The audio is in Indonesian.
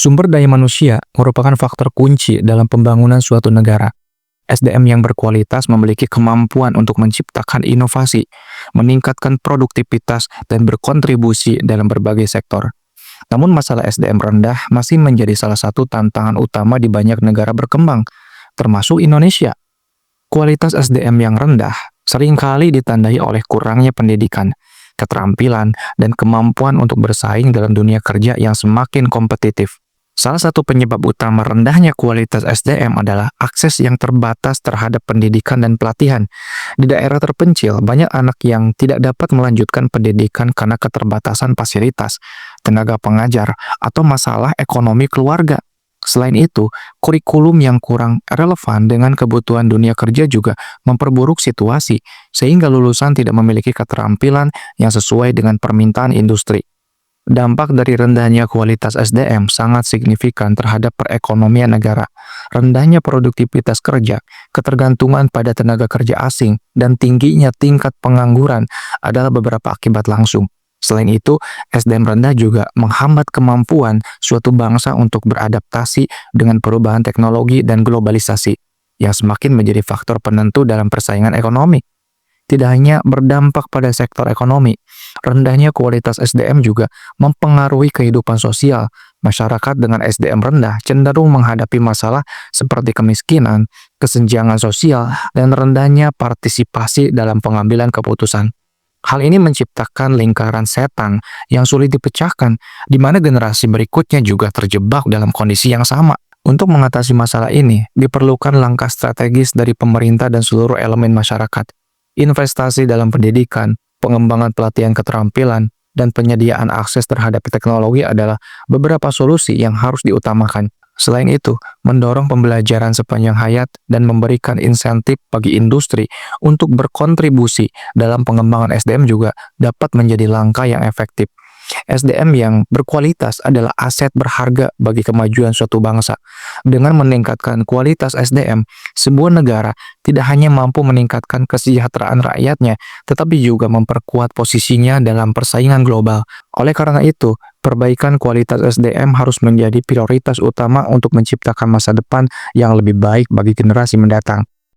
Sumber daya manusia merupakan faktor kunci dalam pembangunan suatu negara. SDM yang berkualitas memiliki kemampuan untuk menciptakan inovasi, meningkatkan produktivitas, dan berkontribusi dalam berbagai sektor. Namun masalah SDM rendah masih menjadi salah satu tantangan utama di banyak negara berkembang, termasuk Indonesia. Kualitas SDM yang rendah seringkali ditandai oleh kurangnya pendidikan, keterampilan, dan kemampuan untuk bersaing dalam dunia kerja yang semakin kompetitif. Salah satu penyebab utama rendahnya kualitas SDM adalah akses yang terbatas terhadap pendidikan dan pelatihan. Di daerah terpencil, banyak anak yang tidak dapat melanjutkan pendidikan karena keterbatasan fasilitas, tenaga pengajar, atau masalah ekonomi keluarga. Selain itu, kurikulum yang kurang relevan dengan kebutuhan dunia kerja juga memperburuk situasi, sehingga lulusan tidak memiliki keterampilan yang sesuai dengan permintaan industri. Dampak dari rendahnya kualitas SDM sangat signifikan terhadap perekonomian negara. Rendahnya produktivitas kerja, ketergantungan pada tenaga kerja asing, dan tingginya tingkat pengangguran adalah beberapa akibat langsung. Selain itu, SDM rendah juga menghambat kemampuan suatu bangsa untuk beradaptasi dengan perubahan teknologi dan globalisasi, yang semakin menjadi faktor penentu dalam persaingan ekonomi. Tidak hanya berdampak pada sektor ekonomi, rendahnya kualitas SDM juga mempengaruhi kehidupan sosial. Masyarakat dengan SDM rendah cenderung menghadapi masalah seperti kemiskinan, kesenjangan sosial, dan rendahnya partisipasi dalam pengambilan keputusan. Hal ini menciptakan lingkaran setan yang sulit dipecahkan, di mana generasi berikutnya juga terjebak dalam kondisi yang sama. Untuk mengatasi masalah ini, diperlukan langkah strategis dari pemerintah dan seluruh elemen masyarakat. Investasi dalam pendidikan, pengembangan pelatihan keterampilan, dan penyediaan akses terhadap teknologi adalah beberapa solusi yang harus diutamakan. Selain itu, mendorong pembelajaran sepanjang hayat dan memberikan insentif bagi industri untuk berkontribusi dalam pengembangan SDM juga dapat menjadi langkah yang efektif. SDM yang berkualitas adalah aset berharga bagi kemajuan suatu bangsa. Dengan meningkatkan kualitas SDM, sebuah negara tidak hanya mampu meningkatkan kesejahteraan rakyatnya, tetapi juga memperkuat posisinya dalam persaingan global. Oleh karena itu, perbaikan kualitas SDM harus menjadi prioritas utama untuk menciptakan masa depan yang lebih baik bagi generasi mendatang.